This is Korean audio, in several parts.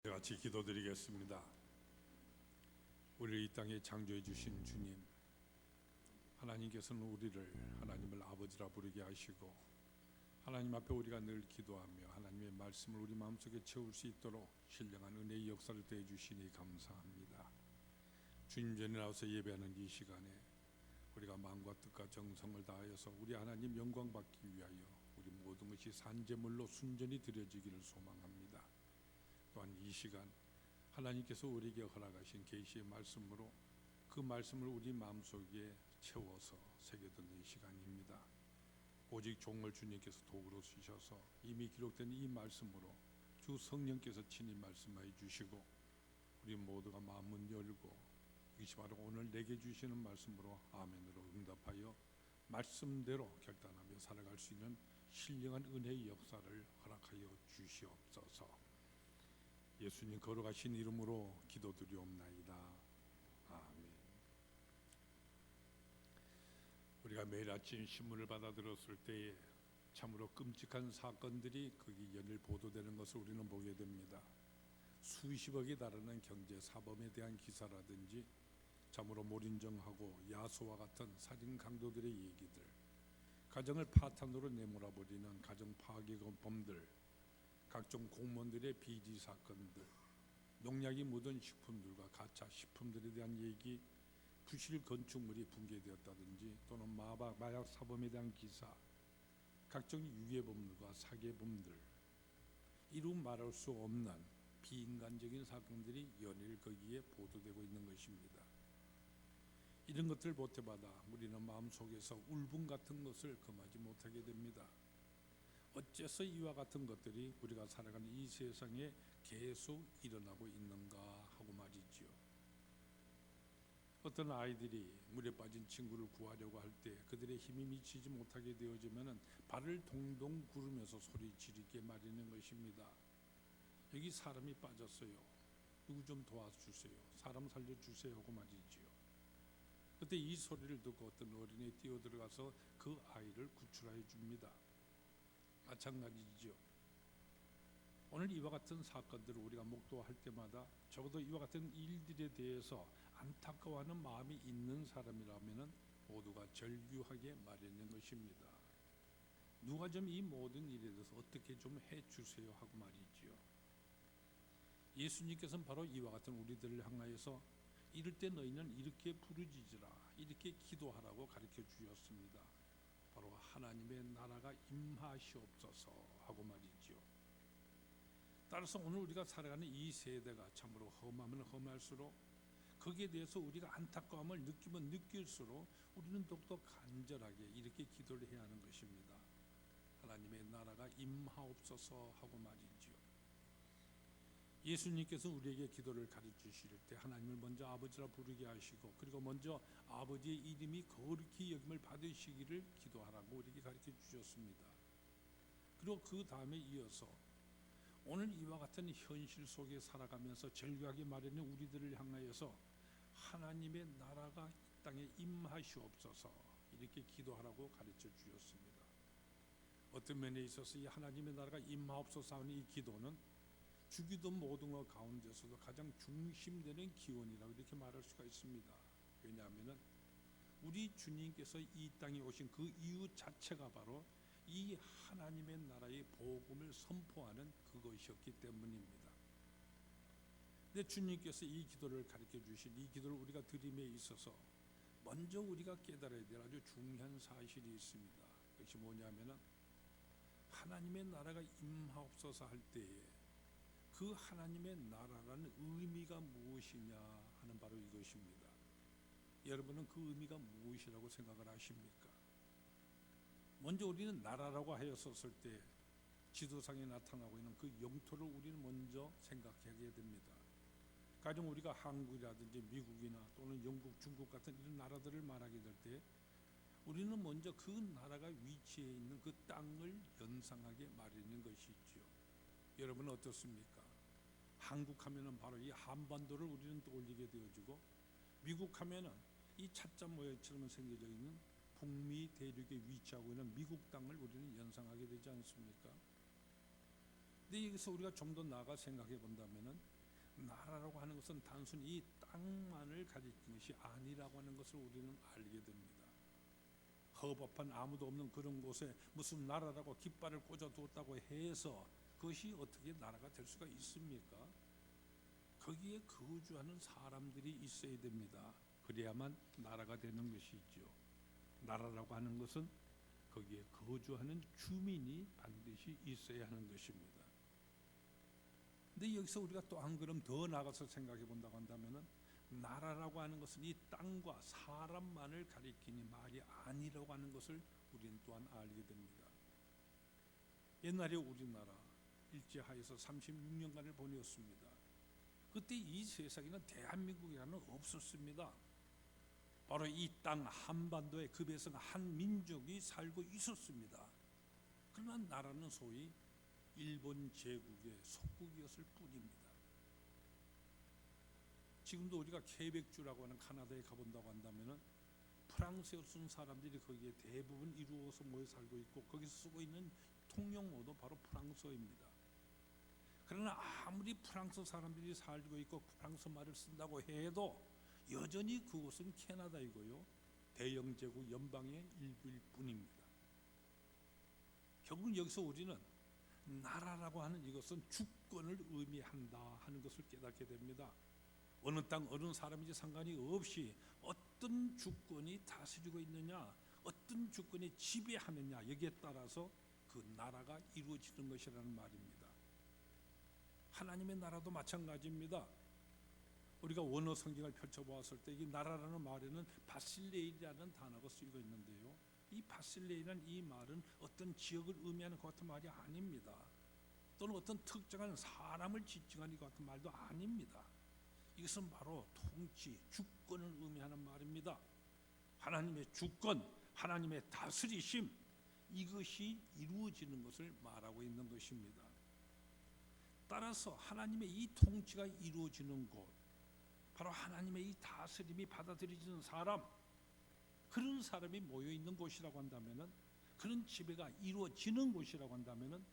같이 기도드리겠습니다. 우리를 이 땅에 창조해 주신 주님, 하나님께서는 우리를 하나님을 아버지라 부르게 하시고 하나님 앞에 우리가 늘 기도하며 하나님의 말씀을 우리 마음속에 채울 수 있도록 신령한 은혜의 역사를 더해 주시니 감사합니다. 주님 전에 나와서 예배하는 이 시간에 우리가 마음과 뜻과 정성을 다하여서 우리 하나님 영광 받기 위하여 우리 모든 것이 산제물로 순전히 드려지기를 소망합니다. 또한 이 시간 하나님께서 우리에게 허락하신 계시의 말씀으로 그 말씀을 우리 마음속에 채워서 새겨듣는 시간입니다. 오직 종을 주님께서 도구로 쓰셔서 이미 기록된 이 말씀으로 주 성령께서 친히 말씀하여 주시고 우리 모두가 마음을 열고 이것이 바로 오늘 내게 주시는 말씀으로 아멘으로 응답하여 말씀대로 결단하며 살아갈 수 있는 신령한 은혜의 역사를 허락하여 주시옵소서. 예수님 거룩하신 이름으로 기도드리옵나이다. 아멘. 우리가 매일 아침 신문을 받아 들었을 때에 참으로 끔찍한 사건들이 거기 연일 보도되는 것을 우리는 보게 됩니다. 수십억에 달하는 경제 사범에 대한 기사라든지 참으로 몰인정하고 야수와 같은 살인 강도들의 얘기들, 가정을 파탄으로 내몰아버리는 가정 파괴범들, 각종 공무원들의 비리 사건들, 농약이 묻은 식품들과 가짜 식품들에 대한 얘기, 부실 건축물이 붕괴되었다든지 또는 마약 사범에 대한 기사, 각종 유괴범들과 사기범들, 이루 말할 수 없는 비인간적인 사건들이 연일 거기에 보도되고 있는 것입니다. 이런 것들 볼 때마다 우리는 마음속에서 울분 같은 것을 금하지 못하게 됩니다. 어째서 이와 같은 것들이 우리가 살아가는 이 세상에 계속 일어나고 있는가 하고 말이지요. 어떤 아이들이 물에 빠진 친구를 구하려고 할 때 그들의 힘이 미치지 못하게 되어지면 발을 동동 구르면서 소리 지르게 마련인 것입니다. 여기 사람이 빠졌어요. 누구 좀 도와주세요. 사람 살려주세요 하고 말이지요. 그때 이 소리를 듣고 어떤 어린이 뛰어들어가서 그 아이를 구출해 줍니다. 마찬가지죠. 오늘 이와 같은 사건들을 우리가 목도할 때마다 적어도 이와 같은 일들에 대해서 안타까워하는 마음이 있는 사람이라면 모두가 절규하게 마련인 것입니다. 누가 좀 이 모든 일에 대해서 어떻게 좀 해주세요 하고 말이지요. 예수님께서는 바로 이와 같은 우리들을 향하여서 이럴 때 너희는 이렇게 부르짖으라, 이렇게 기도하라고 가르쳐 주셨습니다. 바로 하나님의 나라가 임하시옵소서 하고 말이지요. 따라서 오늘 우리가 살아가는 이 세대가 참으로 험하면 험할수록 거기에 대해서 우리가 안타까움을 느끼면 느낄수록 우리는 더욱더 간절하게 이렇게 기도를 해야 하는 것입니다. 하나님의 나라가 임하옵소서 하고 말이지요. 예수님께서 우리에게 기도를 가르치실 때 하나님을 먼저 아버지라 부르게 하시고 그리고 먼저 아버지의 이름이 거룩히 여김을 받으시기를 기도하라고 우리에게 가르쳐 주셨습니다. 그리고 그 다음에 이어서 오늘 이와 같은 현실 속에 살아가면서 절규하게 마련된 우리들을 향하여서 하나님의 나라가 이 땅에 임하시옵소서 이렇게 기도하라고 가르쳐 주셨습니다. 어떤 면에 있어서 이 하나님의 나라가 임하옵소서 하는 이 기도는 주기도 모든 것 가운데서도 가장 중심되는 기원이라고 이렇게 말할 수가 있습니다. 왜냐하면 우리 주님께서 이 땅에 오신 그 이유 자체가 바로 이 하나님의 나라의 복음을 선포하는 그것이었기 때문입니다. 근데 주님께서 이 기도를 가르쳐 주신 이 기도를 우리가 드림에 있어서 먼저 우리가 깨달아야 될 아주 중요한 사실이 있습니다. 그것이 뭐냐면은 하나님의 나라가 임하옵소서 할 때에 그 하나님의 나라라는 의미가 무엇이냐 하는 바로 이것입니다. 여러분은 그 의미가 무엇이라고 생각을 하십니까? 먼저 우리는 나라라고 하였었을 때 지도상에 나타나고 있는 그 영토를 우리는 먼저 생각하게 됩니다. 가령 우리가 한국이라든지 미국이나 또는 영국, 중국 같은 이런 나라들을 말하게 될 때 우리는 먼저 그 나라가 위치해 있는 그 땅을 연상하게 마련인 것이지요. 여러분은 어떻습니까? 한국 하면은 바로 이 한반도를 우리는 떠올리게 되어지고 미국 하면은 이 찻자 모양처럼 생겨져 있는 북미 대륙에 위치하고 있는 미국 땅을 우리는 연상하게 되지 않습니까? 근데 여기서 우리가 좀 더 나아가 생각해 본다면은 나라라고 하는 것은 단순히 이 땅만을 가리키는 것이 아니라고 하는 것을 우리는 알게 됩니다. 허법한 아무도 없는 그런 곳에 무슨 나라라고 깃발을 꽂아두었다고 해서 그것이 어떻게 나라가 될 수가 있습니까? 거기에 거주하는 사람들이 있어야 됩니다. 그래야만 나라가 되는 것이죠. 나라라고 하는 것은 거기에 거주하는 주민이 반드시 있어야 하는 것입니다. 근데 여기서 우리가 또 한 걸음 더 나가서 생각해 본다고 한다면은 나라라고 하는 것은 이 땅과 사람만을 가리키는 말이 아니라고 하는 것을 우리는 또한 알게 됩니다. 옛날에 우리나라 일제하에서 36년간을 보내었습니다. 그때 이 세상에는 대한민국이라는 없었습니다. 바로 이 땅 한반도에 그 배성 한 민족이 살고 있었습니다. 그러나 나라는 소위 일본 제국의 속국이었을 뿐입니다. 지금도 우리가 케벡주라고 하는 카나다에 가본다고 한다면 프랑스어 쓴 사람들이 거기에 대부분 이루어서 모여 살고 있고 거기서 쓰고 있는 통용어도 바로 프랑스어입니다. 그러나 아무리 프랑스 사람들이 살고 있고 프랑스 말을 쓴다고 해도 여전히 그곳은 캐나다이고요, 대영 제국 연방의 일부일 뿐입니다. 결국 여기서 우리는 나라라고 하는 이것은 주권을 의미한다 하는 것을 깨닫게 됩니다. 어느 땅 어느 사람인지 상관이 없이 어떤 주권이 다스리고 있느냐, 어떤 주권이 지배하느냐, 여기에 따라서 그 나라가 이루어지는 것이라는 말입니다. 하나님의 나라도 마찬가지입니다. 우리가 원어 성경을 펼쳐보았을 때 이 나라라는 말에는 바실레이라는 단어가 쓰이고 있는데요, 이 바실레이라는 이 말은 어떤 지역을 의미하는 것 같은 말이 아닙니다. 또는 어떤 특정한 사람을 지칭하는 것 같은 말도 아닙니다. 이것은 바로 통치, 주권을 의미하는 말입니다. 하나님의 주권, 하나님의 다스리심, 이것이 이루어지는 것을 말하고 있는 것입니다. 따라서 하나님의 이 통치가 이루어지는 곳, 바로 하나님의 이 다스림이 받아들여지는 사람, 그런 사람이 모여 있는 곳이라고 한다면은, 그런 지배가 이루어지는 곳이라고 한다면은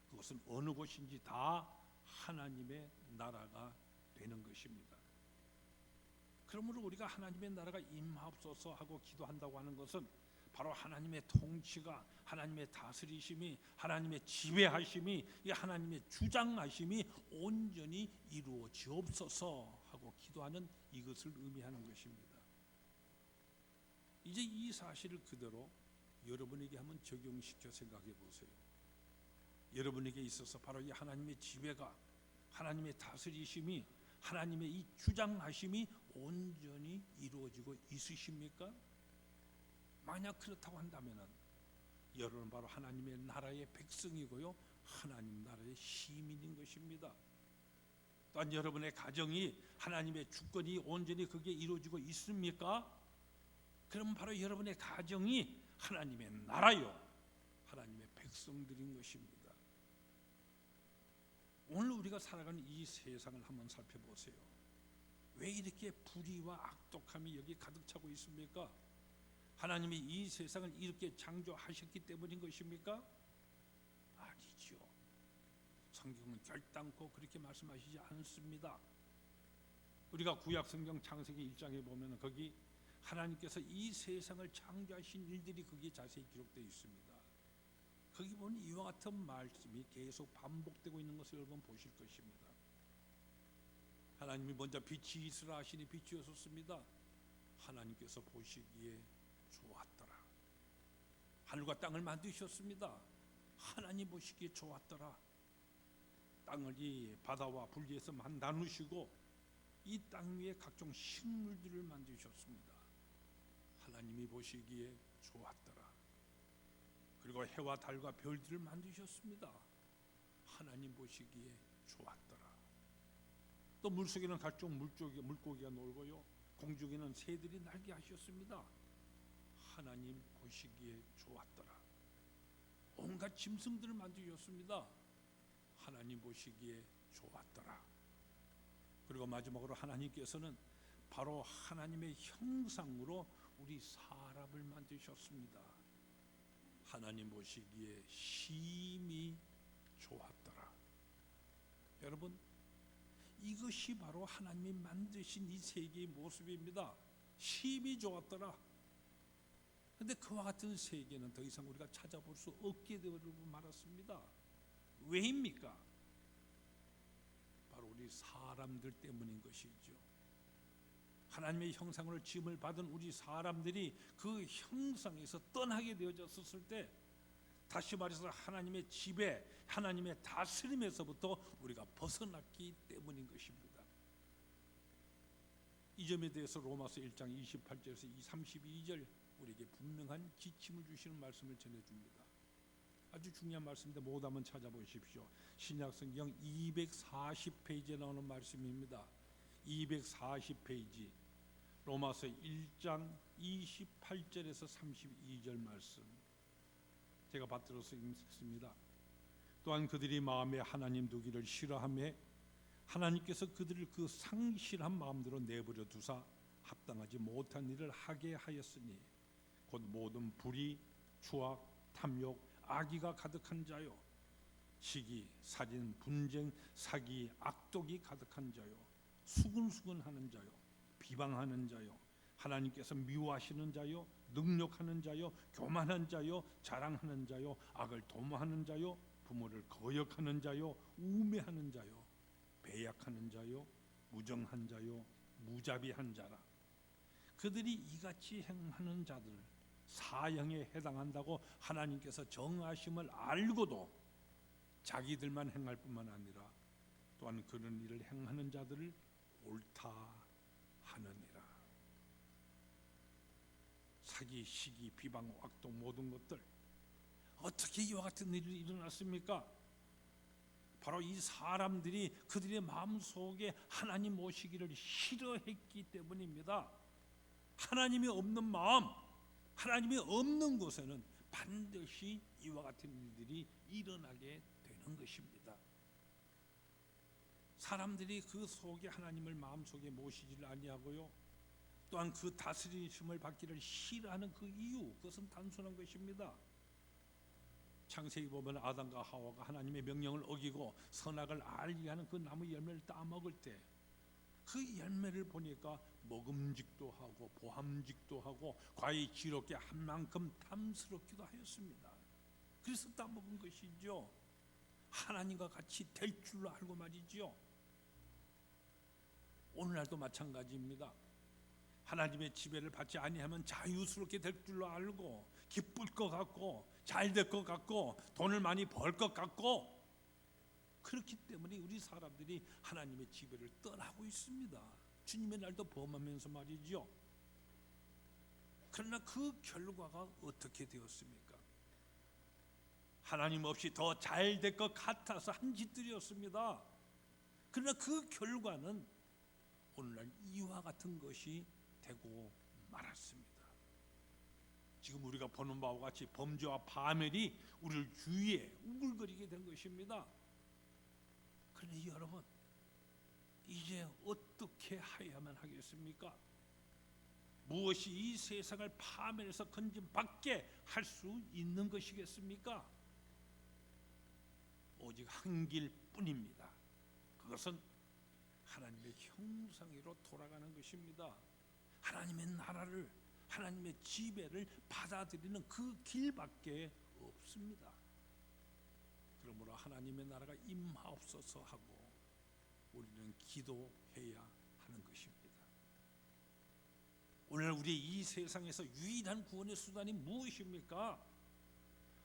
그것은 어느 곳인지 다 하나님의 나라가 되는 것입니다. 그러므로 우리가 하나님의 나라가 임하옵소서 하고 기도한다고 하는 것은 바로 하나님의 통치가, 하나님의 다스리심이, 하나님의 지배하심이, 이 하나님의 주장하심이 온전히 이루어지옵소서 하고 기도하는 이것을 의미하는 것입니다. 이제 이 사실을 그대로 여러분에게 한번 적용시켜 생각해 보세요. 여러분에게 있어서 바로 이 하나님의 지배가, 하나님의 다스리심이, 하나님의 이 주장하심이 온전히 이루어지고 있으십니까? 만약 그렇다고 한다면 여러분은 바로 하나님의 나라의 백성이고요, 하나님 나라의 시민인 것입니다. 또한 여러분의 가정이 하나님의 주권이 온전히 그게 이루어지고 있습니까? 그럼 바로 여러분의 가정이 하나님의 나라요, 하나님의 백성들인 것입니다. 오늘 우리가 살아가는 이 세상을 한번 살펴보세요. 왜 이렇게 불의와 악독함이 여기 가득 차고 있습니까? 하나님이 이 세상을 이렇게 창조하셨기 때문인 것입니까? 아니죠. 성경은 결단코 그렇게 말씀하시지 않습니다. 우리가 구약 성경 창세기 1장에 보면 거기 하나님께서 이 세상을 창조하신 일들이 거기에 자세히 기록되어 있습니다. 거기 보면 이와 같은 말씀이 계속 반복되고 있는 것을 여러분 보실 것입니다. 하나님이 먼저 빛이 있으라 하시니 빛이었습니다. 하나님께서 보시기에 좋았더라. 하늘과 땅을 만드셨습니다. 하나님 보시기에 좋았더라. 땅을 이 바다와 분리해서 나누시고 이 땅 위에 각종 식물들을 만드셨습니다. 하나님이 보시기에 좋았더라. 그리고 해와 달과 별들을 만드셨습니다. 하나님 보시기에 좋았더라. 또 물속에는 각종 물고기가 놀고요, 공중에는 새들이 날게 하셨습니다. 하나님 보시기에 좋았더라. 온갖 짐승들을 만드셨습니다. 하나님 보시기에 좋았더라. 그리고 마지막으로 하나님께서는 바로 하나님의 형상으로 우리 사람을 만드셨습니다. 하나님 보시기에 심히 좋았더라. 여러분, 이것이 바로 하나님이 만드신 이 세계의 모습입니다. 심히 좋았더라. 그런데 그와 같은 세계는 더 이상 우리가 찾아볼 수 없게 되어버리고 말았습니다. 왜입니까? 바로 우리 사람들 때문인 것이죠. 하나님의 형상으로 지음을 받은 우리 사람들이 그 형상에서 떠나게 되어졌을 때, 다시 말해서 하나님의 지배, 하나님의 다스림에서부터 우리가 벗어났기 때문인 것입니다. 이 점에 대해서 로마서 1장 28절에서 32절 우리에게 분명한 지침을 주시는 말씀을 전해줍니다. 아주 중요한 말씀인데 모두 한번 찾아보십시오. 신약성경 240페이지에 나오는 말씀입니다. 240페이지 로마서 1장 28절에서 32절 말씀, 제가 받들어서 읽습니다. 또한 그들이 마음에 하나님 두기를 싫어하며 하나님께서 그들을 그 상실한 마음대로 내버려 두사 합당하지 못한 일을 하게 하였으니 곧 모든 불의, 추악, 탐욕, 악의가 가득한 자요, 시기, 살인, 분쟁, 사기, 악독이 가득한 자요, 수근수근하는 자요, 비방하는 자요, 하나님께서 미워하시는 자요, 능욕하는 자요, 교만한 자요, 자랑하는 자요, 악을 도모하는 자요, 부모를 거역하는 자요, 우매하는 자요, 배약하는 자요, 무정한 자요, 무자비한 자라. 그들이 이같이 행하는 자들 사형에 해당한다고 하나님께서 정하심을 알고도 자기들만 행할 뿐만 아니라 또한 그런 일을 행하는 자들을 옳다 하느니라. 사기, 시기, 비방, 악독 모든 것들, 어떻게 이와 같은 일이 일어났습니까? 바로 이 사람들이 그들의 마음속에 하나님 모시기를 싫어했기 때문입니다. 하나님이 없는 마음, 하나님이 없는 곳에는 반드시 이와 같은 일들이 일어나게 되는 것입니다. 사람들이 그 속에 하나님을 마음속에 모시지를 아니하고요, 또한 그 다스리심을 받기를 싫어하는 그 이유, 그것은 단순한 것입니다. 창세기 보면 아담과 하와가 하나님의 명령을 어기고 선악을 알게 하는 그 나무 열매를 따먹을 때 그 열매를 보니까 먹음직도 하고 보함직도 하고 과히 지롭게 한 만큼 탐스럽기도 하였습니다. 그래서 따먹은 것이죠. 하나님과 같이 될 줄로 알고 말이죠. 오늘날도 마찬가지입니다. 하나님의 지배를 받지 아니하면 자유스럽게 될 줄로 알고 기쁠 것 같고 잘 될 것 같고 돈을 많이 벌 것 같고, 그렇기 때문에 우리 사람들이 하나님의 지배를 떠나고 있습니다. 주님의 날도 범하면서 말이죠. 그러나 그 결과가 어떻게 되었습니까? 하나님 없이 더 잘 될 것 같아서 한 짓들이었습니다. 그러나 그 결과는 오늘날 이와 같은 것이 되고 말았습니다. 지금 우리가 보는 바와 같이 범죄와 파멸이 우리를 주위에 우글거리게 된 것입니다. 그런데 여러분, 이제 어떻게 해야만 하겠습니까? 무엇이 이 세상을 파멸해서 건짐받게 할 수 있는 것이겠습니까? 오직 한 길뿐입니다. 그것은 하나님의 형상으로 돌아가는 것입니다. 하나님의 나라를, 하나님의 지배를 받아들이는 그 길밖에 없습니다. 그러므로 하나님의 나라가 임하옵소서 하고 우리는 기도해야 하는 것입니다. 오늘 우리 이 세상에서 유일한 구원의 수단이 무엇입니까?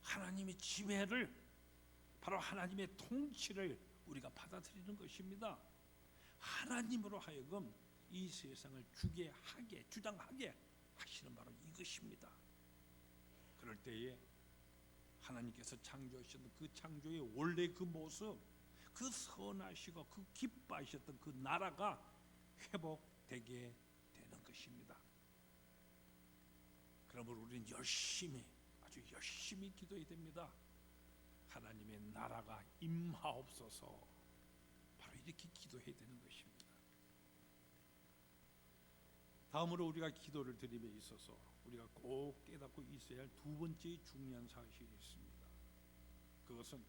하나님의 지배를, 바로 하나님의 통치를 우리가 받아들이는 것입니다. 하나님으로 하여금 이 세상을 주게 하게, 주장하게 하시는 바로 이것입니다. 그럴 때에 하나님께서 창조하셨던 그 창조의 원래 그 모습, 그 선하시고 그 기뻐하셨던 그 나라가 회복되게 되는 것입니다. 그러므로 우리는 열심히, 아주 열심히 기도해야 됩니다. 하나님의 나라가 임하옵소서. 바로 이렇게 기도해야 되는 것입니다. 다음으로 우리가 기도를 드림에 있어서 우리가 꼭 깨닫고 있어야 할 두 번째 중요한 사실이 있습니다. 그것은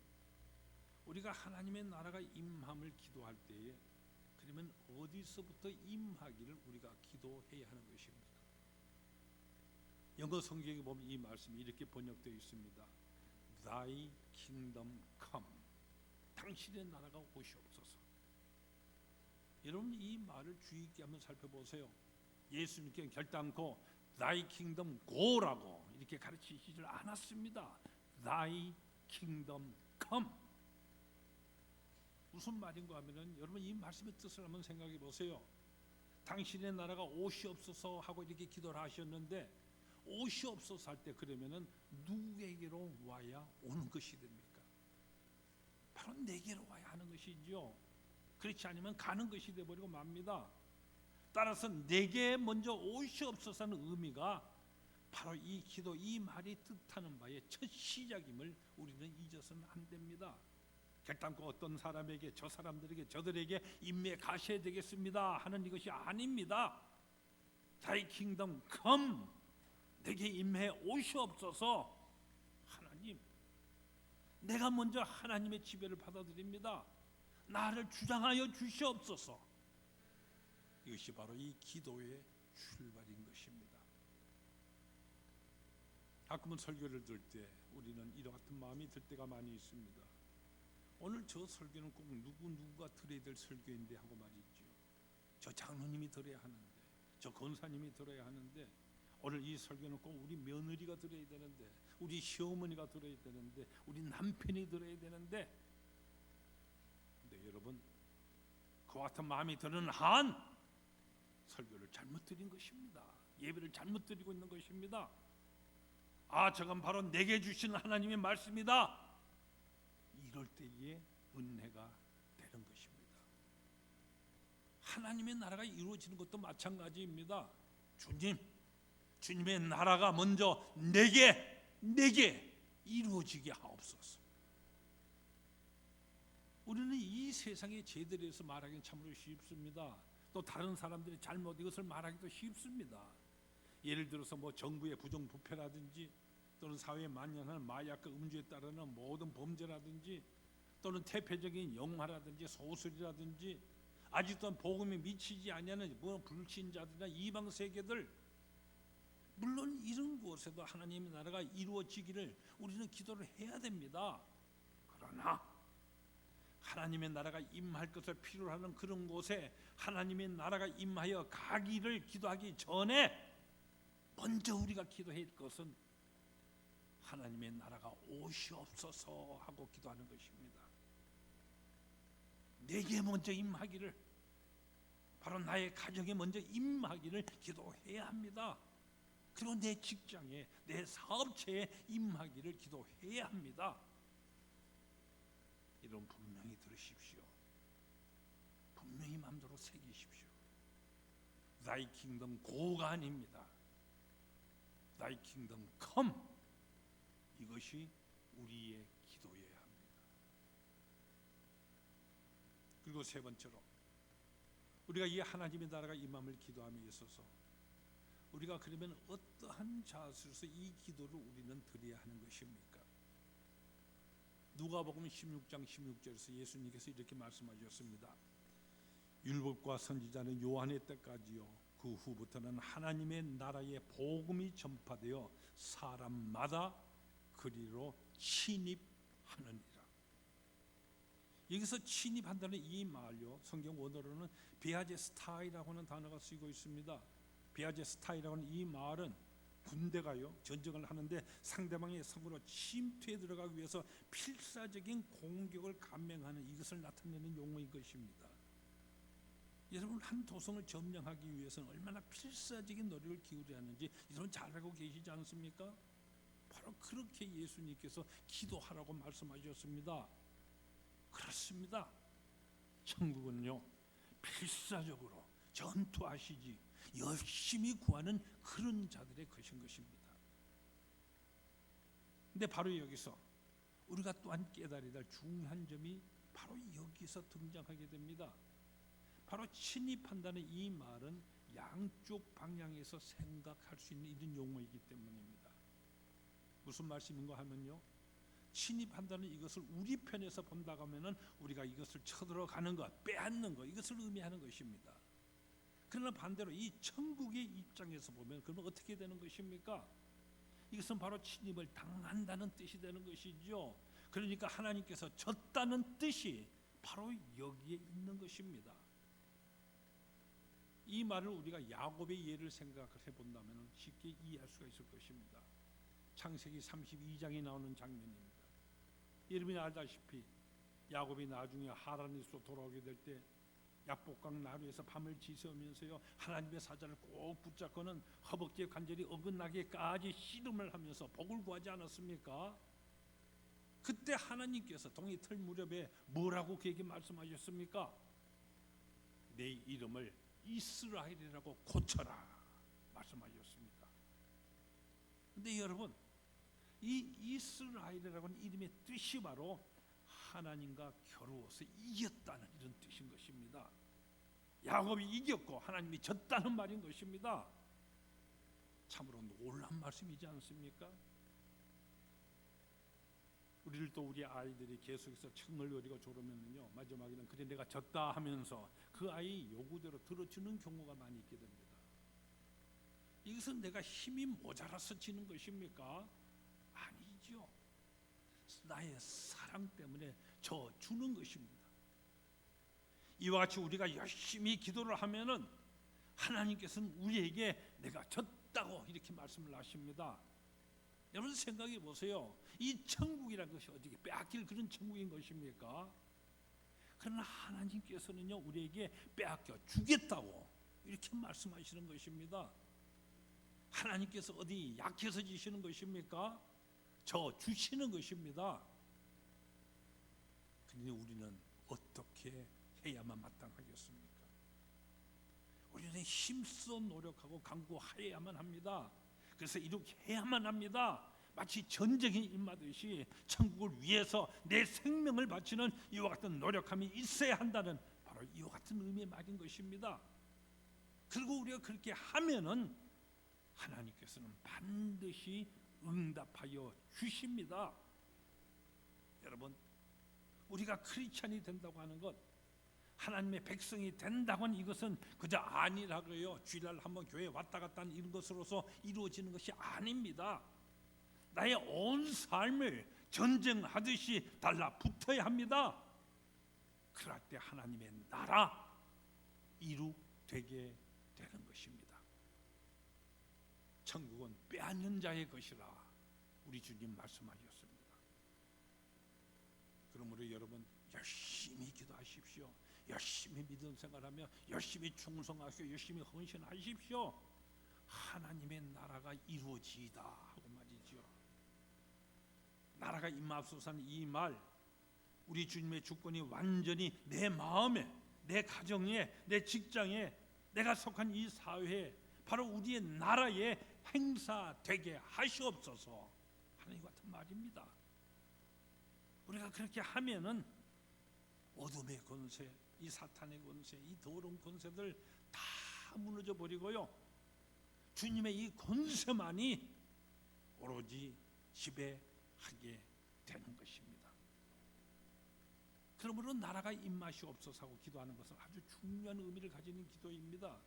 우리가 하나님의 나라가 임함을 기도할 때에 그러면 어디서부터 임하기를 우리가 기도해야 하는 것입니다. 영어 성경에 보면 이 말씀이 이렇게 번역되어 있습니다. Thy kingdom come. 당신의 나라가 오시옵소서. 여러분, 이 말을 주의 있게 한번 살펴보세요. 예수님께 결단코 Thy kingdom go라고 이렇게 가르치시질 않았습니다. Thy kingdom come. 무슨 말인가 하면은, 여러분 이 말씀의 뜻을 한번 생각해 보세요. 당신의 나라가 오시옵소서 하고 이렇게 기도를 하셨는데, 오시옵소서 할 때 그러면은 누구에게로 와야 오는 것이 됩니까? 바로 내게로 와야 하는 것이죠. 그렇지 않으면 가는 것이 되어버리고 맙니다. 따라서 내게 먼저 오시옵소서 하는 의미가 바로 이 기도, 이 말이 뜻하는 바의 첫 시작임을 우리는 잊어서는 안 됩니다. 결단코 어떤 사람에게, 저 사람들에게, 저들에게 임해 가셔야 되겠습니다 하는 이것이 아닙니다. Thy kingdom come. 내게 임해 오시옵소서. 하나님, 내가 먼저 하나님의 지배를 받아들입니다. 나를 주장하여 주시옵소서. 이것이 바로 이 기도의 출발인 것입니다. 가끔은 설교를 들을 때 우리는 이와 같은 마음이 들 때가 많이 있습니다. 오늘 저 설교는 꼭 누구가 들어야 될 설교인데 하고 말이죠. 저 장로님이 들어야 하는데, 저 권사님이 들어야 하는데, 오늘 이 설교는 꼭 우리 며느리가 들어야 되는데, 우리 시어머니가 들어야 되는데, 우리 남편이 들어야 되는데. 근데 여러분, 그와 같은 마음이 드는 한 설교를 잘못 드린 것입니다. 예배를 잘못 드리고 있는 것입니다. 아, 저건 바로 내게 주신 하나님의 말씀이다. 이럴 때에 은혜가 되는 것입니다. 하나님의 나라가 이루어지는 것도 마찬가지입니다. 주님의 나라가 먼저 내게 이루어지게 하옵소서. 우리는 이 세상의 죄들에 대해서 말하기는 참으로 쉽습니다. 또 다른 사람들의 잘못, 이것을 말하기도 쉽습니다. 예를 들어서 뭐 정부의 부정부패라든지, 또는 사회에 만연한 마약과 음주에 따르는 모든 범죄라든지, 또는 태폐적인 영화라든지 소설이라든지, 아직도 복음이 미치지 아니하는 뭐 불신자들이나 이방 세계들, 물론 이런 곳에도 하나님의 나라가 이루어지기를 우리는 기도를 해야 됩니다. 그러나 하나님의 나라가 임할 것을 필요로 하는 그런 곳에 하나님의 나라가 임하여 가기를 기도하기 전에 먼저 우리가 기도해야 할 것은 하나님의 나라가 오시옵소서 하고 기도하는 것입니다. 내게 먼저 임하기를, 바로 나의 가정에 먼저 임하기를 기도해야 합니다. 그리고 내 직장에, 내 사업체에 임하기를 기도해야 합니다. 이런 분명히 들으십시오. 분명히 마음대로 새기십시오. Thy kingdom go가 아닙니다. Thy kingdom come. 이것이 우리의 기도여야 합니다. 그리고 세 번째로, 우리가 이 하나님의 나라가 임함을 기도함에 있어서 우리가 그러면 어떠한 자세로서 이 기도를 우리는 드려야 하는 것입니까? 누가복음 16장 16절에서 예수님께서 이렇게 말씀하셨습니다. 율법과 선지자는 요한의 때까지요, 그 후부터는 하나님의 나라의 복음이 전파되어 사람마다 그리로 침입하느니라. 여기서 침입한다는 이 말요, 성경 원어로는 베아제스타이라고 하는 단어가 쓰이고 있습니다. 베아제스타이라고 하는 이 말은 군대가요 전쟁을 하는데 상대방의 성으로 침투해 들어가기 위해서 필사적인 공격을 감행하는 이것을 나타내는 용어인 것입니다. 여러분, 한 도성을 점령하기 위해서는 얼마나 필사적인 노력을 기울여야 하는지 여러분 잘 알고 계시지 않습니까? 바로 그렇게 예수님께서 기도하라고 말씀하셨습니다. 그렇습니다. 천국은요 필사적으로 전투하시지 열심히 구하는 그런 자들의 것인 것입니다. 근데 바로 여기서 우리가 또한 깨달아야 할 중요한 점이 바로 여기서 등장하게 됩니다. 바로 침입한다는 이 말은 양쪽 방향에서 생각할 수 있는 이런 용어이기 때문입니다. 무슨 말씀인가 하면요, 침입한다는 이것을 우리 편에서 본다고 하면은 우리가 이것을 쳐들어가는 것, 빼앗는 것, 이것을 의미하는 것입니다. 그러나 반대로 이 천국의 입장에서 보면 그러면 어떻게 되는 것입니까? 이것은 바로 침입을 당한다는 뜻이 되는 것이죠. 그러니까 하나님께서 졌다는 뜻이 바로 여기에 있는 것입니다. 이 말을 우리가 야곱의 예를 생각해 본다면 쉽게 이해할 수가 있을 것입니다. 창세기 32장에 나오는 장면입니다. 여러분이 알다시피 야곱이 나중에 하란에서 돌아오게 될 때 약복강 나루에서 밤을 지새우면서요 하나님의 사자를 꼭 붙잡고는 허벅지에 관절이 어긋나게까지 씨름을 하면서 복을 구하지 않았습니까? 그때 하나님께서 동이 틀 무렵에 뭐라고 그에게 말씀하셨습니까? 내 이름을 이스라엘이라고 고쳐라 말씀하셨습니다. 근데 여러분, 이 이스라엘이라고는 이름의 뜻이 바로 하나님과 겨루어서 이겼다는 이런 뜻인 것입니다. 야곱이 이겼고 하나님이 졌다는 말인 것입니다. 참으로 놀라운 말씀이지 않습니까? 우리를 우리 아이들이 계속해서 책을 어리고 졸으면요 마지막에는 그래 내가 졌다 하면서 그 아이 요구대로 들어주는 경우가 많이 있게 됩니다. 이것은 내가 힘이 모자라서 지는 것입니까? 아니죠. 나의 사랑 때문에 저 주는 것입니다. 이와 같이 우리가 열심히 기도를 하면은 하나님께서는 우리에게 내가 졌다고 이렇게 말씀을 하십니다. 여러분 생각해 보세요. 이 천국이라는 것이 어떻게 빼앗길 그런 천국인 것입니까? 그러나 하나님께서는요 우리에게 빼앗겨 주겠다고 이렇게 말씀하시는 것입니다. 하나님께서 어디 약해서 지시는 것입니까? 저 주시는 것입니다. 그런데 우리는 어떻게 해야만 마땅하겠습니까? 우리는 힘써 노력하고 강구해야만 합니다. 그래서 이렇게 해야만 합니다. 마치 전쟁에 임하듯이 천국을 위해서 내 생명을 바치는 이와 같은 노력함이 있어야 한다는 바로 이와 같은 의미의 말인 것입니다. 그리고 우리가 그렇게 하면은 하나님께서는 반드시 응답하여 주십니다. 여러분, 우리가 크리스찬이 된다고 하는 것, 하나님의 백성이 된다고 하는 이것은 그저 아니라고요. 주일날 한번 교회에 왔다 갔다 하는 이런 것으로서 이루어지는 것이 아닙니다. 나의 온 삶을 전쟁하듯이 달라붙어야 합니다. 그럴 때 하나님의 나라 이루되게 되는 것입니다. 천국은 빼앗는 자의 것이라 우리 주님 말씀하셨습니다. 그러므로 여러분 열심히 기도하십시오. 열심히 믿음 생활하며 열심히 충성하시고 열심히 헌신하십시오. 하나님의 나라가 이루어지이다 하고 말이죠. 나라가 임하소서는 이 말, 우리 주님의 주권이 완전히 내 마음에, 내 가정에, 내 직장에, 내가 속한 이 사회에, 바로 우리의 나라에 행사되게 하시옵소서 하는 것 같은 말입니다. 우리가 그렇게 하면은 어둠의 권세, 이 사탄의 권세, 이 더러운 권세들 다 무너져 버리고요, 주님의 이 권세만이 오로지 지배하게 되는 것입니다. 그러므로 나라가 임하시옵소서 하고 기도하는 것은 아주 중요한 의미를 가지는 기도입니다.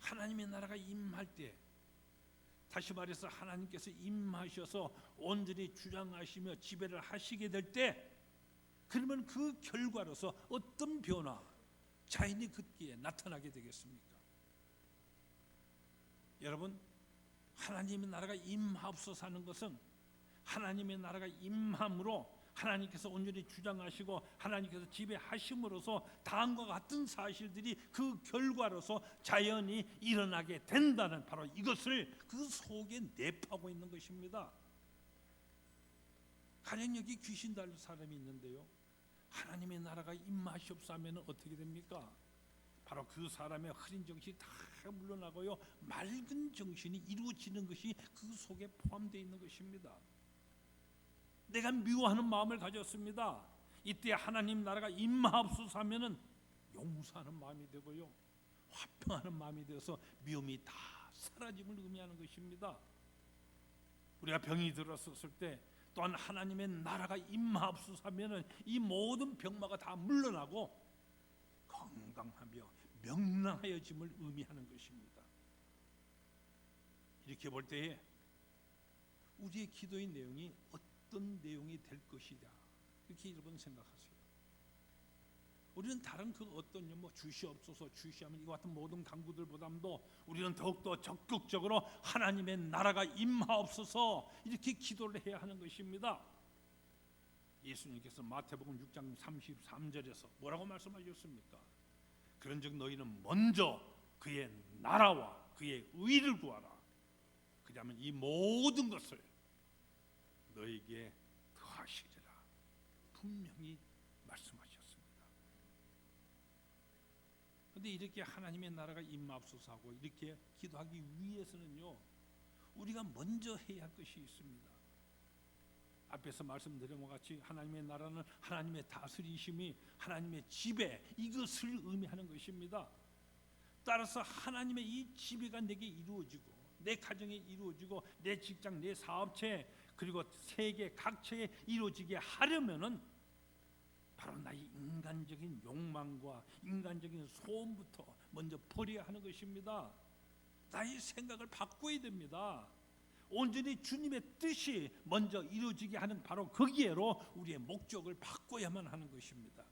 하나님의 나라가 임할 때, 다시 말해서 하나님께서 임하셔서 온전히 주장하시며 지배를 하시게 될 때, 그러면 그 결과로서 어떤 변화, 자연이 그때에 나타나게 되겠습니까? 여러분, 하나님의 나라가 임하옵소서 하는 것은 하나님의 나라가 임함으로 하나님께서 온전히 주장하시고 하나님께서 지배하심으로써 다음과 같은 사실들이 그 결과로서 자연히 일어나게 된다는 바로 이것을 그 속에 내포하고 있는 것입니다. 가령 여기 귀신 달린 사람이 있는데요, 하나님의 나라가 임하시옵소서 하면 어떻게 됩니까? 바로 그 사람의 흐린 정신이 다 물러나고요, 맑은 정신이 이루어지는 것이 그 속에 포함되어 있는 것입니다. 내가 미워하는 마음을 가졌습니다. 이때 하나님 나라가 임하옵소서 하면은 용서하는 마음이 되고요, 화평하는 마음이 되어서 미움이 다 사라짐을 의미하는 것입니다. 우리가 병이 들었을 때 또한 하나님의 나라가 임하옵소서 하면은 이 모든 병마가 다 물러나고 건강하며 명랑하여짐을 의미하는 것입니다. 이렇게 볼 때에 우리의 기도의 내용이 어떤 내용이 될 것이냐, 이렇게 여러분 생각하세요. 우리는 다른 그 어떤 주시옵소서, 주시하면 이와 같은 모든 간구들보다도 우리는 더욱더 적극적으로 하나님의 나라가 임하옵소서 이렇게 기도를 해야 하는 것입니다. 예수님께서 마태복음 6장 33절에서 뭐라고 말씀하셨습니까? 그런즉 너희는 먼저 그의 나라와 그의 의를 구하라. 그러면 이 모든 것을 너희에게 더하시리라. 분명히 말씀하셨습니다. 그런데 이렇게 하나님의 나라가 임하옵소서 하고 이렇게 기도하기 위해서는요, 우리가 먼저 해야 할 것이 있습니다. 앞에서 말씀드린 것 같이 하나님의 나라는 하나님의 다스리심이, 하나님의 지배, 이것을 의미하는 것입니다. 따라서 하나님의 이 지배가 내게 이루어지고 내 가정에 이루어지고 내 직장, 내 사업체, 그리고 세계 각처에 이루어지게 하려면은 바로 나의 인간적인 욕망과 인간적인 소원부터 먼저 버려야 하는 것입니다. 나의 생각을 바꿔야 됩니다. 온전히 주님의 뜻이 먼저 이루어지게 하는 바로 거기에로 우리의 목적을 바꿔야만 하는 것입니다.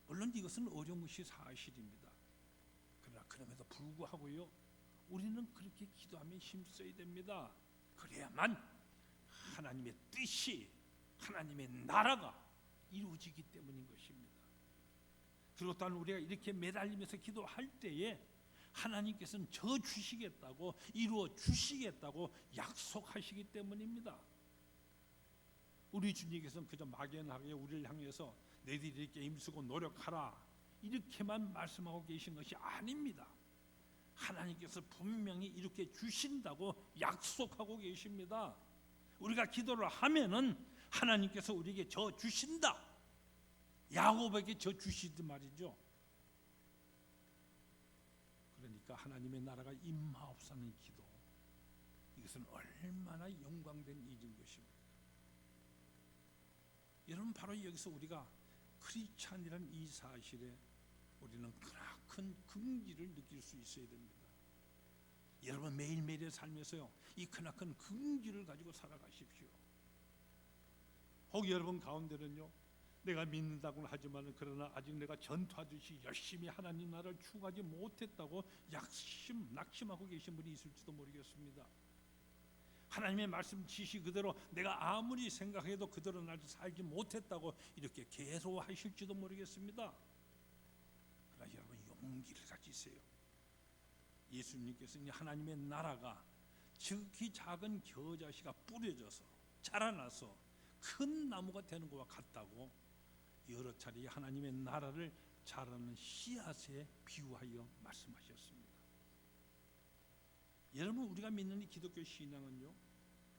물론 이것은 어려운 것이 사실입니다. 그러나 그럼에도 불구하고요, 우리는 그렇게 기도하며 힘써야 됩니다. 그래야만 하나님의 뜻이, 하나님의 나라가 이루어지기 때문인 것입니다. 그리고 또한 우리가 이렇게 매달리면서 기도할 때에 하나님께서는 저 주시겠다고, 이루어 주시겠다고 약속하시기 때문입니다. 우리 주님께서는 그저 막연하게 우리를 향해서 너희들이 이렇게 힘쓰고 노력하라 이렇게만 말씀하고 계신 것이 아닙니다. 하나님께서 분명히 이렇게 주신다고 약속하고 계십니다. 우리가 기도를 하면은 하나님께서 우리에게 저 주신다, 야곱에게 저 주시듯 말이죠. 그러니까 하나님의 나라가 임하옵사는 기도, 이것은 얼마나 영광된 일인 것입니다. 여러분, 바로 여기서 우리가 크리스찬이라는 이 사실에 우리는 크나큰 긍지를 느낄 수 있어야 됩니다. 여러분 매일매일의 삶에서요, 이 크나큰 긍지를 가지고 살아가십시오. 혹 여러분 가운데는요, 내가 믿는다고는 하지만 그러나 아직 내가 전투하듯이 열심히 하나님 나라를 추구하지 못했다고 낙심하고 계신 분이 있을지도 모르겠습니다. 하나님의 말씀 지시 그대로 내가 아무리 생각해도 그대로 나를 살지 못했다고 이렇게 괴로워하실지도 모르겠습니다. 그러나 여러분 용기를 가지세요. 예수님께서는 하나님의 나라가 지극히 작은 겨자씨가 뿌려져서 자라나서 큰 나무가 되는 것과 같다고 여러 차례 하나님의 나라를 자라는 씨앗에 비유하여 말씀하셨습니다. 여러분, 우리가 믿는 이 기독교 신앙은요,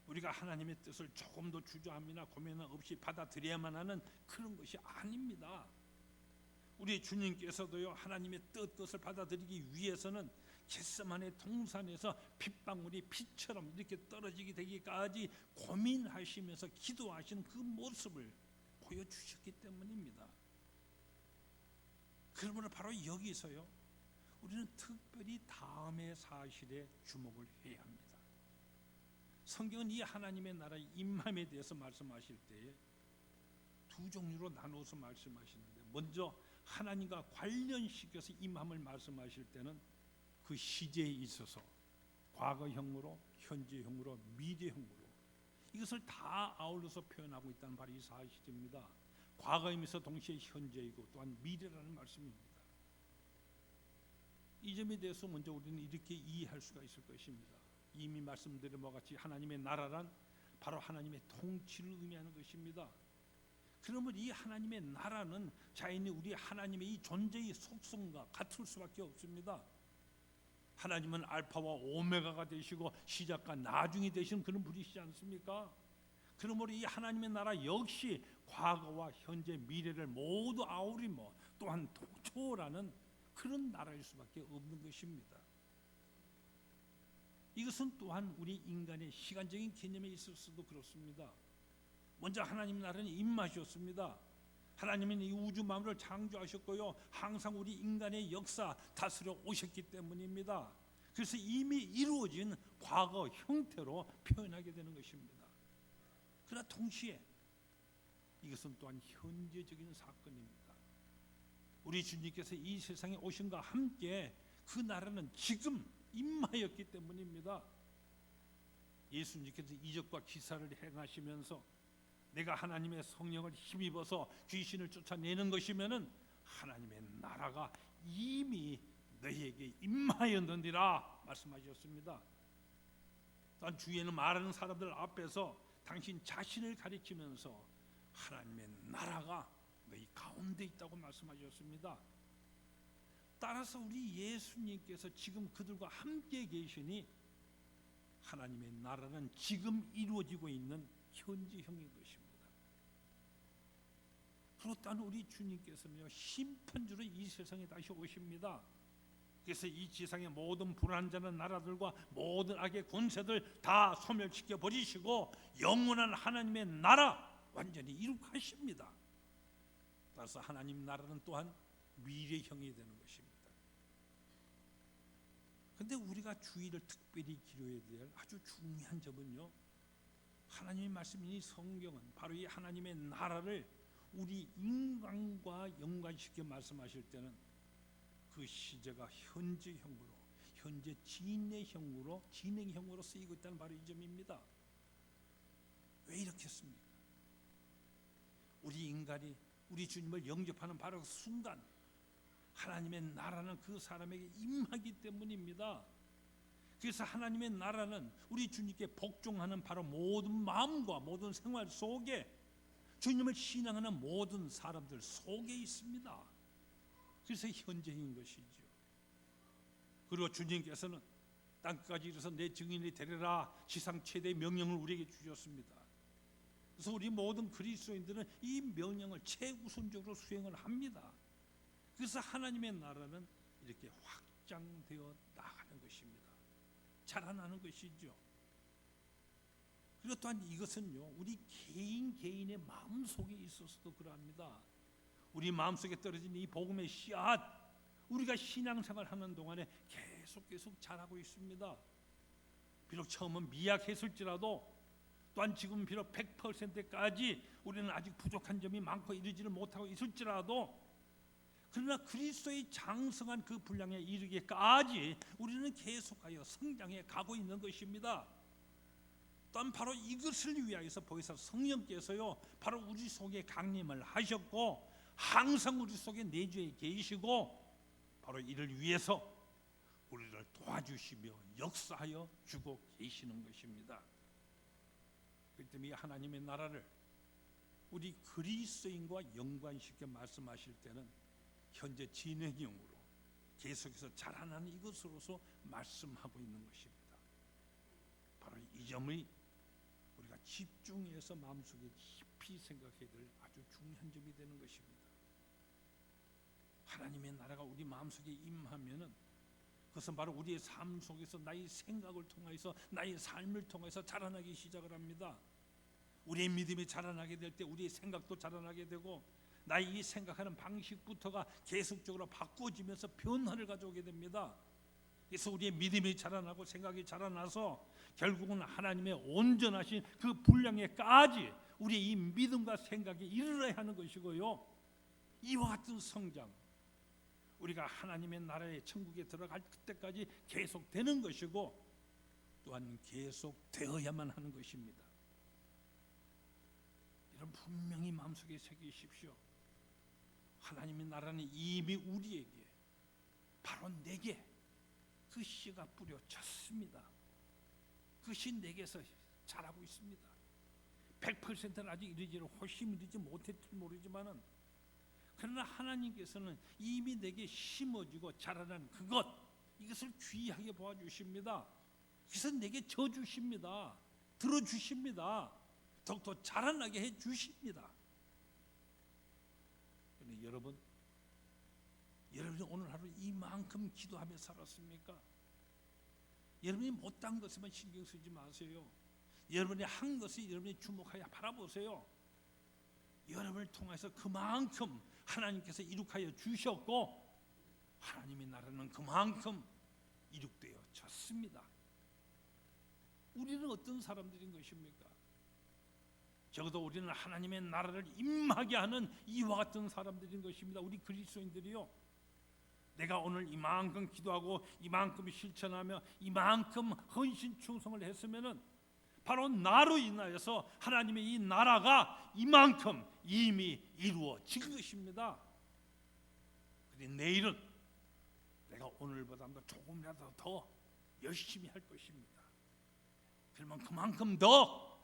우리가 하나님의 뜻을 조금도 주저함이나 고민 없이 받아들여야만 하는 그런 것이 아닙니다. 우리 주님께서도요, 하나님의 뜻을 받아들이기 위해서는 겟세마네 동산에서 핏방울이 피처럼 이렇게 떨어지게 되기까지 고민하시면서 기도하시는 그 모습을 보여주셨기 때문입니다. 그러므로 바로 여기서요, 우리는 특별히 다음의 사실에 주목을 해야 합니다. 성경은 이 하나님의 나라의 임함에 대해서 말씀하실 때에 두 종류로 나눠서 말씀하시는데, 먼저 하나님과 관련시켜서 임함을 말씀하실 때는 그 시제에 있어서 과거형으로, 현재형으로, 미래형으로 이것을 다 아울러서 표현하고 있다는 바로 이 사실입니다. 과거이면서 동시에 현재이고 또한 미래라는 말씀입니다. 이 점에 대해서 먼저 우리는 이렇게 이해할 수가 있을 것입니다. 이미 말씀드린 바와 같이 하나님의 나라란 바로 하나님의 통치를 의미하는 것입니다. 그러면 이 하나님의 나라는 자연히 우리 하나님의 이 존재의 속성과 같을 수밖에 없습니다. 하나님은 알파와 오메가가 되시고 시작과 나중이 되신 그런 분이시지 않습니까? 그러므로 이 하나님의 나라 역시 과거와 현재, 미래를 모두 아우리며 또한 초월하는 그런 나라일 수밖에 없는 것입니다. 이것은 또한 우리 인간의 시간적인 개념에 있어서도 그렇습니다. 먼저 하나님 나라는 임마셨습니다. 하나님은 이 우주 만물을 창조하셨고요, 항상 우리 인간의 역사 다스려 오셨기 때문입니다. 그래서 이미 이루어진 과거 형태로 표현하게 되는 것입니다. 그러나 동시에 이것은 또한 현재적인 사건입니다. 우리 주님께서 이 세상에 오심과 함께 그 나라는 지금 임하였기 때문입니다. 예수님께서 이적과 기사를 행하시면서 내가 하나님의 성령을 힘입어서 귀신을 쫓아내는 것이면은 하나님의 나라가 이미 너희에게 임하였느니라 말씀하셨습니다. 또한 주위에는 말하는 사람들 앞에서 당신 자신을 가리키면서 하나님의 나라가 너희 가운데 있다고 말씀하셨습니다. 따라서 우리 예수님께서 지금 그들과 함께 계시니 하나님의 나라는 지금 이루어지고 있는 현지형인 것입니다. 그렇다면 우리 주님께서는요, 심판주로 이 세상에 다시 오십니다. 그래서 이 지상의 모든 불안전한 나라들과 모든 악의 군세들 다 소멸시켜 버리시고 영원한 하나님의 나라 완전히 이룩하십니다. 따라서 하나님 나라는 또한 미래형이 되는 것입니다. 그런데 우리가 주의를 특별히 기울여야 될 아주 중요한 점은요, 하나님의 말씀인 이 성경은 바로 이 하나님의 나라를 우리 인간과 연관시켜 말씀하실 때는 그 시제가 현재형으로, 현재 진행형으로 쓰이고 있다는 바로 이 점입니다. 왜 이렇겠습니까? 우리 인간이 우리 주님을 영접하는 바로 그 순간 하나님의 나라는 그 사람에게 임하기 때문입니다. 그래서 하나님의 나라는 우리 주님께 복종하는 바로 모든 마음과 모든 생활 속에, 주님을 신앙하는 모든 사람들 속에 있습니다. 그래서 현재인 것이죠. 그리고 주님께서는 땅까지 이르러서 내 증인이 되리라 지상 최대의 명령을 우리에게 주셨습니다. 그래서 우리 모든 그리스도인들은 이 명령을 최우선적으로 수행을 합니다. 그래서 하나님의 나라는 이렇게 확장되어 나가는 것입니다. 자라나는 것이죠. 그리고 또한 이것은요, 우리 개인의 마음속에 있어서도 그러합니다. 우리 마음속에 떨어진 이 복음의 씨앗, 우리가 신앙생활 하는 동안에 계속 자라고 있습니다. 비록 처음은 미약했을지라도, 또한 지금 비록 100%까지 우리는 아직 부족한 점이 많고 이르지를 못하고 있을지라도, 그러나 그리스도의 장성한 그 분량에 이르기까지 우리는 계속하여 성장해 가고 있는 것입니다. 또한 바로 이것을 위하여서 보혜사 성령께서요, 바로 우리 속에 강림을 하셨고 항상 우리 속에 내주해 계시고, 바로 이를 위해서 우리를 도와주시며 역사하여 주고 계시는 것입니다. 그렇기 때문에 하나님의 나라를 우리 그리스도인과 연관시켜 말씀하실 때는 현재 진행형으로 계속해서 자라나는 이것으로서 말씀하고 있는 것입니다. 바로 이 점이 우리가 집중해서 마음속에 깊이 생각해야 될 아주 중요한 점이 되는 것입니다. 하나님의 나라가 우리 마음속에 임하면은 그것은 바로 우리의 삶 속에서 나의 생각을 통해서, 나의 삶을 통해서 자라나기 시작을 합니다. 우리의 믿음이 자라나게 될 때 우리의 생각도 자라나게 되고, 나의 이 생각하는 방식부터가 계속적으로 바꿔지면서 변화를 가져오게 됩니다. 그래서 우리의 믿음이 자라나고 생각이 자라나서 결국은 하나님의 온전하신 그 분량에까지 우리의 이 믿음과 생각이 이르러야 하는 것이고요, 이와 같은 성장, 우리가 하나님의 나라의 천국에 들어갈 그때까지 계속되는 것이고, 또한 계속되어야만 하는 것입니다. 이런 분명히 마음속에 새기십시오. 하나님의 나라는 이미 우리에게, 바로 내게 그 씨가 뿌려졌습니다. 그 씨 내게서 자라고 있습니다. 100%는 아직 이르지를 훨씬 이르지 못했을지 모르지만은, 그러나 하나님께서는 이미 내게 심어지고 자라난 그것, 이것을 귀하게 보아주십니다. 그래서 내게 져주십니다. 들어주십니다. 더욱더 자라나게 해주십니다. 그런데 여러분이 오늘 하루 이만큼 기도하며 살았습니까? 여러분이 못한 것에만 신경 쓰지 마세요. 여러분이 한 것을 여러분이 주목하여 바라보세요. 여러분을 통해서 그만큼 하나님께서 이룩하여 주셨고 하나님의 나라는 그만큼 이룩되어졌습니다. 우리는 어떤 사람들인 것입니까? 적어도 우리는 하나님의 나라를 임하게 하는 이와 같은 사람들인 것입니다. 우리 그리스도인들이요, 내가 오늘 이만큼 기도하고 이만큼 실천하며 이만큼 헌신 충성을 했으면은 바로 나로 인하여서 하나님의 이 나라가 이만큼 이미 이루어진 것입니다. 그런데 내일은 내가 오늘보다 조금이라도 더 열심히 할 것입니다. 그러면 그만큼 더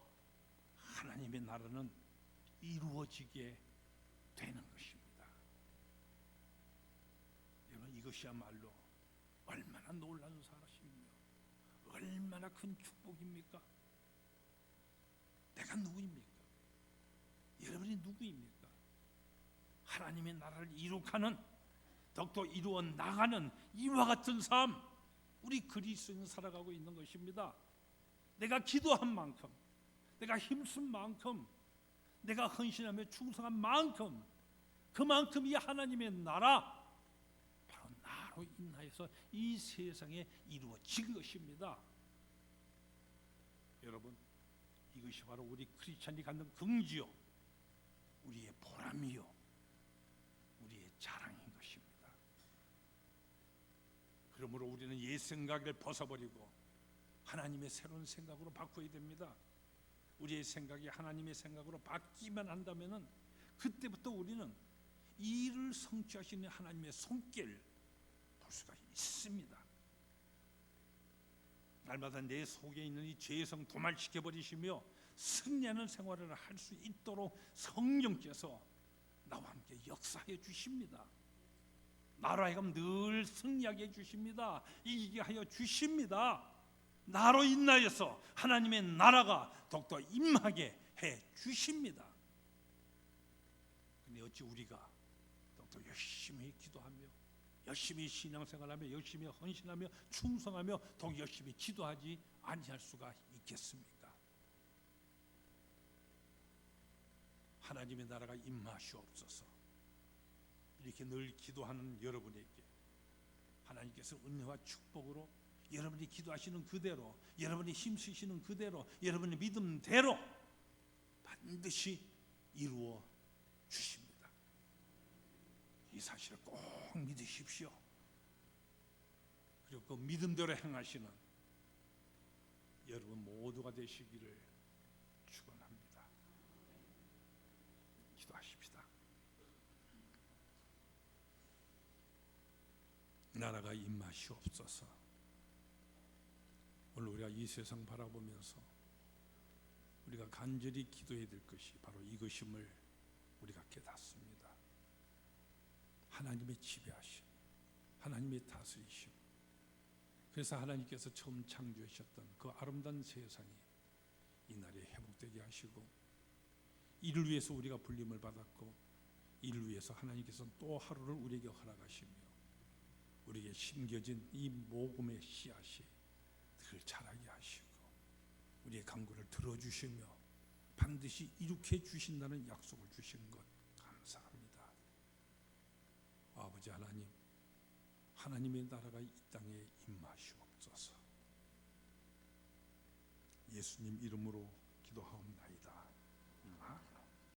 하나님의 나라는 이루어지게 되는 것입니다. 여러분, 이것이야말로 얼마나 놀라운 사실이며 얼마나 큰 축복입니까? 내가 누구입니까? 여러분이 누구입니까? 하나님의 나라를 이룩하는, 더욱더 이루어 나가는 이와 같은 삶, 우리 그리스도인은 살아가고 있는 것입니다. 내가 기도한 만큼, 내가 힘쓴 만큼, 내가 헌신하며 충성한 만큼, 그만큼 이 하나님의 나라, 바로 나로 인하여서 이 세상에 이루어진 것입니다. 여러분, 이것이 바로 우리 크리스찬이 갖는 긍지요, 우리의 보람이요, 우리의 자랑인 것입니다. 그러므로 우리는 옛 생각을 벗어버리고 하나님의 새로운 생각으로 바꿔야 됩니다. 우리의 생각이 하나님의 생각으로 바뀌만 한다면은 그때부터 우리는 이 일을 성취하시는 하나님의 손길을 볼 수가 있습니다. 날마다 내 속에 있는 이 죄성 도말시켜 버리시며 승리하는 생활을 할 수 있도록 성령께서 나와 함께 역사해 주십니다. 나로 하여금 늘 승리하게 해 주십니다. 이기게 하여 주십니다. 나로 인하여서 하나님의 나라가 더욱더 임하게 해 주십니다. 근데 어찌 우리가 더욱더 열심히 기도하며 열심히 신앙생활하며 열심히 헌신하며 충성하며 더욱 열심히 기도하지 아니할 수가 있겠습니까? 하나님의 나라가 임하시옵소서. 이렇게 늘 기도하는 여러분에게 하나님께서 은혜와 축복으로 여러분이 기도하시는 그대로, 여러분이 힘쓰시는 그대로, 여러분의 믿음대로 반드시 이루어 주십니다. 이 사실을 꼭 믿으십시오. 그리고 그 믿음대로 행하시는 여러분 모두가 되시기를 축원합니다. 기도하십시다. 나라가 임하시옵소서. 오늘 우리가 이 세상 바라보면서 우리가 간절히 기도해야 될 것이 바로 이것임을 우리가 깨닫습니다. 하나님의 지배하심, 하나님의 다스리심. 그래서 하나님께서 처음 창조하셨던 그 아름다운 세상이 이 날에 회복되게 하시고, 이를 위해서 우리가 불림을 받았고, 이를 위해서 하나님께서 또 하루를 우리에게 허락하시며 우리에게 심겨진 이 복음의 씨앗이 늘 자라게 하시고 우리의 간구를 들어주시며 반드시 이룩해 주신다는 약속을 주신 것 감사합니다. 아버지 하나님, 하나님의 나라가 이 땅에 임하시옵소서. 예수님 이름으로 기도하옵나이다.